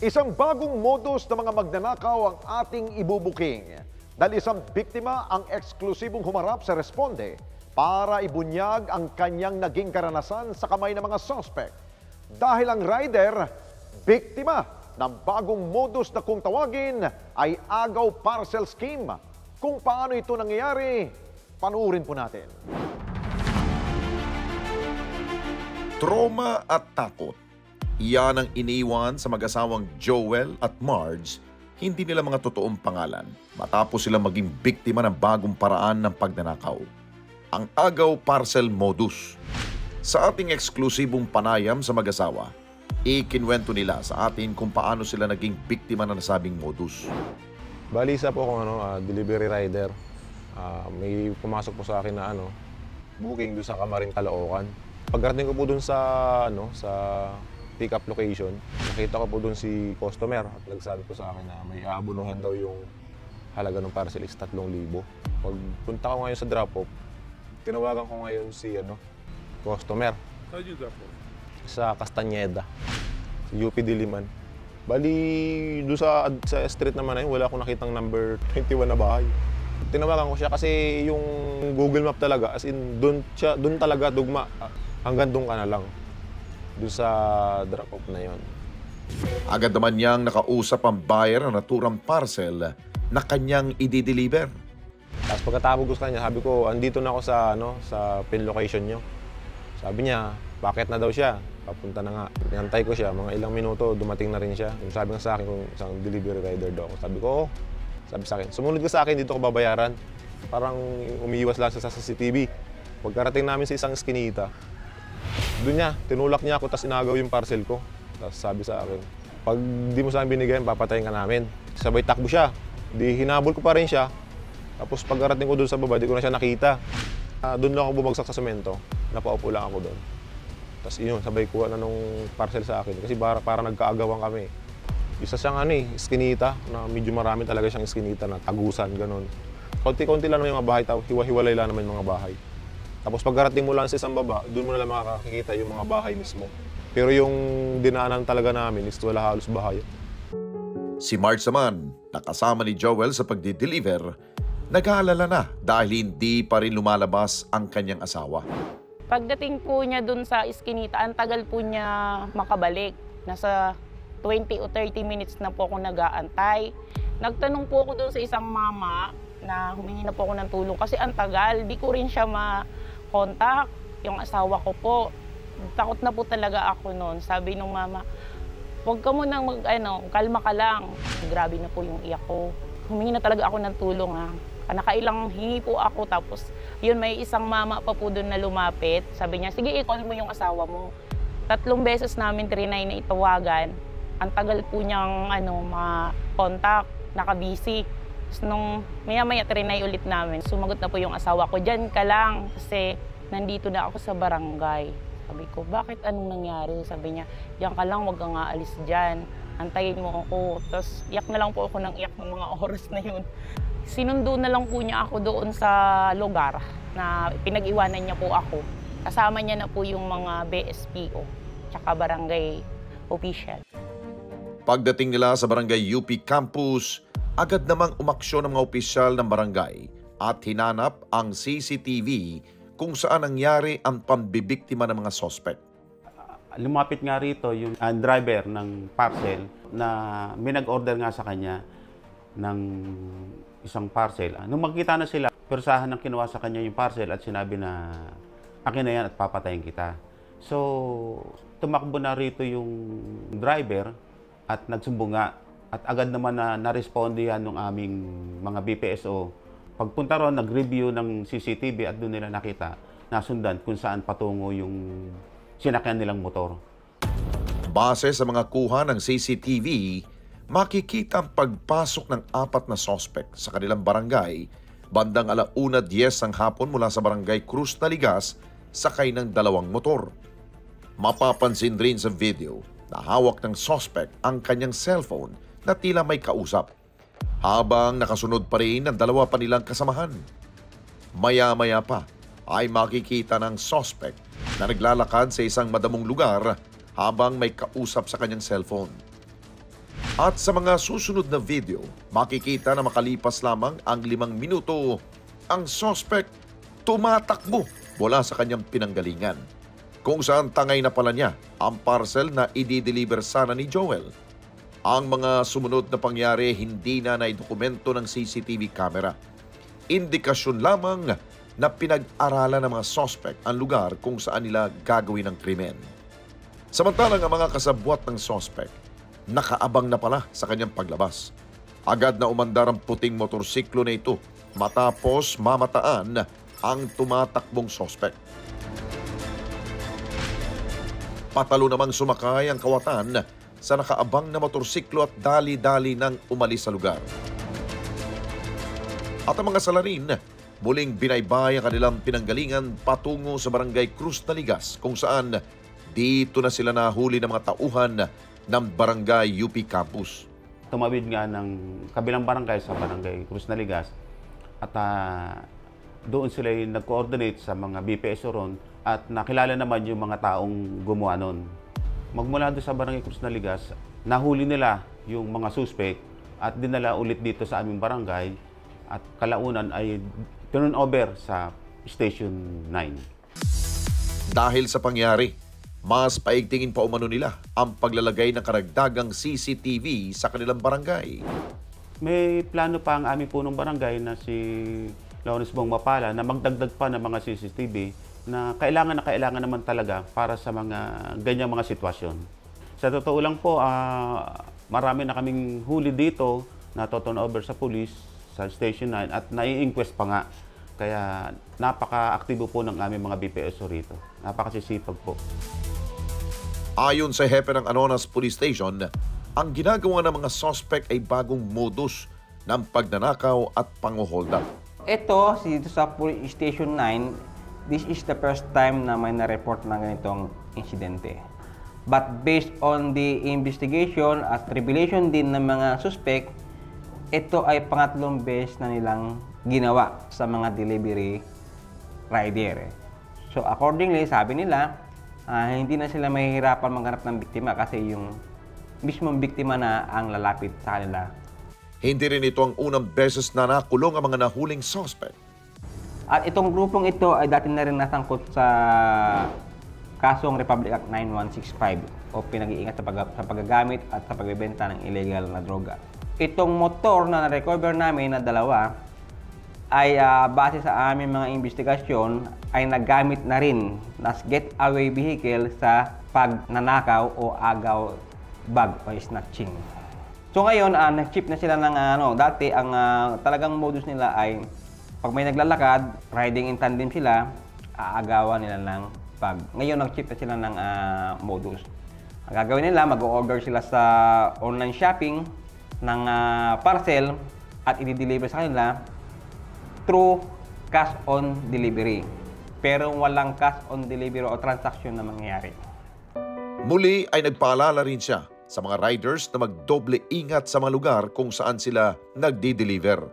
Isang bagong modus ng mga magnanakaw ang ating ibubuking. Dahil isang biktima ang eksklusibong humarap sa responde para ibunyag ang kanyang naging karanasan sa kamay ng mga sospek. Dahil ang rider, biktima ng bagong modus na kung tawagin ay agaw parcel scheme. Kung paano ito nangyayari, panuurin po natin. Trauma at takot. Iyan ang iniwan sa mag-asawang Joel at Marge, hindi nila mga totoong pangalan, matapos silang maging biktima ng bagong paraan ng pagnanakaw. Ang agaw parcel modus. Sa ating eksklusibong panayam sa mag-asawa, ikinwento nila sa atin kung paano sila naging biktima ng nasabing modus. Bali, isa po akong delivery rider. May pumasok po sa akin na booking doon sa Camarin, Caloocan. Pagkarating ko po doon sa pick-up location, nakita ko po doon si customer at nagsabi po sa akin na may aabunuhan daw yung halaga ng parcel is 3,000. Pagpunta ko ngayon sa drop-off, tinawagan ko ngayon si customer. Saan yung drop-off? Sa Castañeda, sa UP Diliman. Bali, doon sa street naman na yun, wala akong nakitang number 21 na bahay. Tinawagan ko siya kasi yung Google Map talaga, as in, doon talaga dugma. Hanggang doon ka na lang. Doon sa drop-off na yon. Agad naman niyang nakausap ang buyer ng naturang parcel na kanyang i-deliver. Tapos pagkatapos ko sa kanya, sabi ko, andito na ako sa pin location nyo. Sabi niya, bakit na daw siya? Papunta na nga. Inantay ko siya, mga ilang minuto, dumating na rin siya. Sabi nga sa akin kung isang delivery rider daw ako. Sabi ko, oh. Sabi sa akin, sumunod ka sa akin, dito ko babayaran. Parang umiiwas lang siya sa CCTV. Pagkarating namin sa isang eskinita, doon niya, tinulak niya ako, tapos inagaw yung parcel ko. Tapos sabi sa akin, pag di mo sa akin binigyan, papatayin ka namin. Sabay takbo siya. Di hinabol ko pa rin siya. Tapos pagkarating ko doon sa baba, di ko na siya nakita. Doon lang ako bumagsak sa semento. Napaupo lang ako doon. Tapos yun, sabay kuha na nung parcel sa akin. Kasi para nagkaagawan kami. Isa siyang iskinita, na medyo marami talaga siyang iskinita na tagusan, ganun. Konti-konti lang naman yung mga bahay, hiwa-hiwalay lang naman yung mga bahay. Tapos pagkarating mo lang sa isang baba, doon mo na lang makakakita yung mga bahay mismo. Pero yung dinaanan talaga namin is wala halos bahay. Si Marge naman, nakasama ni Joel sa pagdi-deliver, nag-aalala na dahil hindi pa rin lumalabas ang kanyang asawa. Pagdating po niya doon sa iskinita, ang tagal po niya makabalik. Nasa 20 o 30 minutes na po ako nag-aantay. Nagtanong po ako doon sa isang mama na humingi na po ako ng tulong kasi ang tagal, di ko rin siya ma-contact. Yung asawa ko po, takot na po talaga ako noon. Sabi nung mama, huwag ka munang kalma ka lang. Grabe na po yung iyak ko. Humingi na talaga ako ng tulong Nakailang hingi po ako, tapos yun, may isang mama pa po doon na lumapit. Sabi niya, sige, i-call mo yung asawa mo. 3 beses namin trinay na itawagan. Ang tagal po niyang ma-contact, nakabisi. Nung maya-maya trinay ulit namin, sumagot na po yung asawa ko, dyan ka lang kasi nandito na ako sa barangay. Sabi ko, bakit anong nangyari? Sabi niya, dyan ka lang, huwag kang aalis dyan. Antayin mo ako. Tapos iyak na lang po ako ng iyak ng mga oras na yun. Sinundo na lang po niya ako doon sa lugar na pinag-iwanan niya po ako. Kasama niya na po yung mga BSPO, tsaka barangay official. Pagdating nila sa barangay UP campus, agad namang umaksyon ng mga opisyal ng barangay at hinanap ang CCTV kung saan nangyari ang pambibiktima ng mga sospek. Lumapit nga rito yung driver ng parcel na may nag-order nga sa kanya ng isang parcel. Nung magkita na sila, persahan ng kinuha sa kanya yung parcel at sinabi na akin na yan at papatayin kita. So, tumakbo na rito yung driver at nagsumbong nga. At agad naman na narespondihan ng aming mga BPSO. Pagpunta ron, nag-review ng CCTV at doon nila nakita, nasundan kung saan patungo yung sinakyan nilang motor. Base sa mga kuha ng CCTV, makikita ang pagpasok ng 4 na sospek sa kanilang barangay bandang 1:10 ng hapon mula sa barangay Cruz Naligas sakay ng 2 motor. Mapapansin rin sa video na hawak ng sospek ang kanyang cellphone na tila may kausap, habang nakasunod pa rin ang 2 pa nilang kasamahan. Maya-maya pa ay makikita ng sospek na naglalakad sa isang madamong lugar habang may kausap sa kanyang cellphone. At sa mga susunod na video, makikita na makalipas lamang ang 5 minuto, ang suspect tumatakbo mula sa kanyang pinanggalingan, kung saan tangay na pala niya ang parcel na i-deliver sana ni Joel. Ang mga sumunod na pangyari hindi na naidokumento ng CCTV camera. Indikasyon lamang na pinag-aralan ng mga suspect ang lugar kung saan nila gagawin ang krimen. Samantalang ang mga kasabwat ng suspect, nakaabang na pala sa kanyang paglabas. Agad na umandar ang puting motorsiklo na ito matapos mamataan ang tumatakbong suspect. Patalo namang sumakay ang kawatan sa nakaabang na motorsiklo at dali-dali nang umalis sa lugar. At ang mga salarin, muling binaybay ang kanilang pinanggalingan patungo sa barangay Cruz Naligas, kung saan dito na sila nahuli ng mga tauhan ng barangay UP Campus. Tumawid nga ng kabilang barangay sa barangay Cruz Naligas at doon sila nag-coordinate sa mga BPSO ron at nakilala naman yung mga taong gumawa nun. Magmula doon sa barangay Cruz Naligas, nahuli nila yung mga suspect at dinala ulit dito sa aming barangay at kalaunan ay turn over sa Station 9. Dahil sa pangyari, mas paigtingin pa umano nila ang paglalagay ng karagdagang CCTV sa kanilang barangay. May plano pa ang aming punong barangay na si Lawrence Bong Mapala na magdagdag pa ng mga CCTV na kailangan naman talaga para sa mga ganyang mga sitwasyon. Sa totoo lang po, marami na kaming huli dito na turn over sa police, sa Station 9 at nai-inquest pa nga. Kaya napaka-aktibo po ng aming mga BPSO rito. Napakasisipag po. Ayon sa hepe ng Anonas Police Station, ang ginagawa ng mga suspect ay bagong modus ng pagnanakaw at panghuhold up. Ito, dito sa Police Station 9, this is the first time na may na-report na ganitong insidente. But based on the investigation at revelation din ng mga suspect, ito ay pangatlong beses na nilang ginawa sa mga delivery rider. So accordingly, sabi nila, hindi na sila mahihirapan maghanap ng biktima kasi yung mismong biktima na ang lalapit sa kanila. Hindi rin ito ang unang beses na nakulong ang mga nahuling suspect. At itong grupong ito ay dati na rin nasangkot sa kasong Republic Act 9165 o pinag-iingat sa paggagamit at sa pagbebenta ng illegal na droga. Itong motor na na-recover namin na dalawa ay base sa aming mga investigasyon ay nagamit na rin na getaway vehicle sa pagnanakaw o agaw bag o snatching. So ngayon, nag-chip na sila ng dati ang talagang modus nila ay pag may naglalakad, riding in tandem sila, aagawan nila ng bag. Ngayon, nag-chip na sila ng modus. Ang gagawin nila, mag-order sila sa online shopping ng parcel at i-deliver sa kanila through cash on delivery. Pero walang cash on delivery o transaction na mangyayari. Muli ay nagpaalala rin siya sa mga riders na magdoble ingat sa mga lugar kung saan sila nagdi-deliver.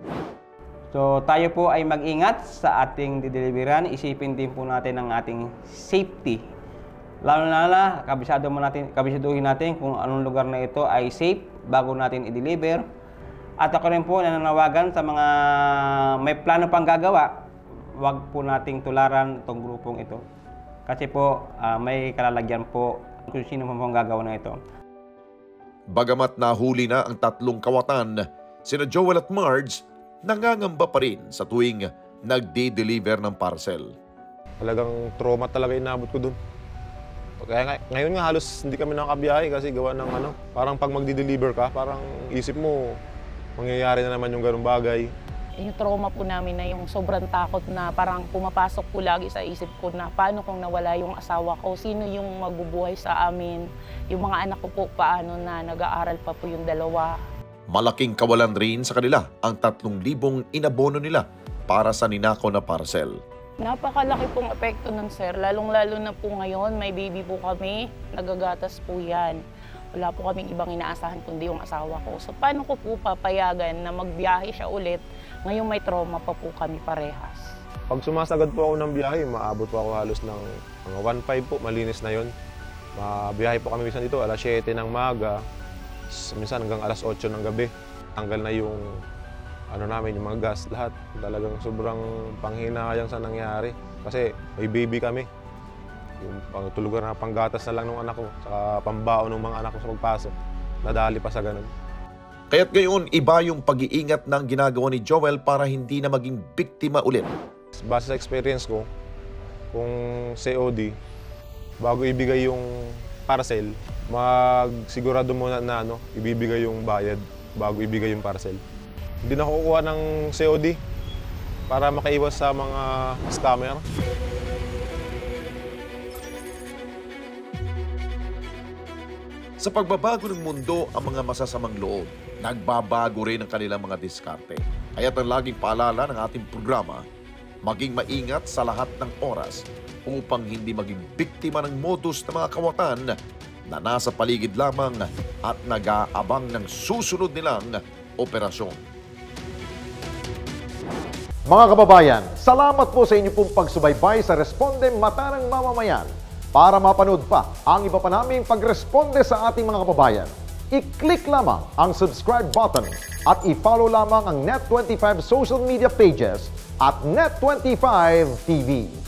So tayo po ay mag-ingat sa ating dideliveran. Isipin din po natin ang ating safety. Lalo-lalo, kabisaduhin natin kung anong lugar na ito ay safe bago natin i-deliver. At ako rin po nananawagan sa mga may plano pang gagawa, huwag po nating tularan itong grupong ito. Kasi po may kalalagyan po kung sino pong gagawa na ito. Bagamat nahuli na ang tatlong kawatan, sina Joel at Marge nangangamba pa rin sa tuwing nagdi-deliver ng parcel. Talagang trauma talaga inabot ko dun. Kaya ngayon nga halos hindi kami nakabiyahe kasi gawa ng parang pag magdi-deliver ka, parang isip mo, mangyayari na naman yung ganung bagay. Yung trauma po namin na yung sobrang takot na parang pumapasok po lagi sa isip ko na paano kung nawala yung asawa ko, sino yung magbubuhay sa amin, yung mga anak ko po paano na nag-aaral pa po yung dalawa. Malaking kawalan rin sa kanila ang 3,000 inabono nila para sa ninakaw na parcel. Napakalaki pong epekto nun, sir. Lalong-lalo na po ngayon, may baby po kami, nagagatas po yan. Wala po kaming ibang inaasahan kundi yung asawa ko. So paano ko po papayagan na magbiyahe siya ulit? Ngayong may trauma pa po kami parehas. Pag sumasagad po ako ng biyahe, maabot po ako halos ng mga 1:05 po, malinis na yon. Mabiyahe po kami minsan dito, alas 7 ng maga. minsan hanggang alas 8 ng gabi. Tanggal na yung ano namin, yung mga gas, lahat. Talagang sobrang panghinayang sa nangyari. Kasi may baby kami. Yung pangtulugan na panggatas na lang ng anak ko, saka pambaon ng mga anak ko sa pagpasok. Nadali pa sa ganun. Kaya't ngayon, iba yung pag-iingat ng ginagawa ni Joel para hindi na maging biktima ulit. Base sa experience ko, kung COD, bago ibigay yung parcel, magsigurado muna na ibibigay yung bayad bago ibigay yung parcel. Hindi na kukuha ng COD para makaiwas sa mga scammer. Sa pagbabago ng mundo ang mga masasamang loob, nagbabago rin ang kanilang mga diskarte. Kaya't ang laging paalala ng ating programa, maging maingat sa lahat ng oras upang hindi maging biktima ng modus ng mga kawatan na nasa paligid lamang at nag-aabang ng susunod nilang operasyon. Mga kababayan, salamat po sa inyo pong pagsubaybay sa Responde Mata ng Mamamayan. Para mapanood pa ang iba pa naming pagresponde sa ating mga kababayan, i-click lamang ang subscribe button at i-follow lamang ang Net25 social media pages at Net25 TV.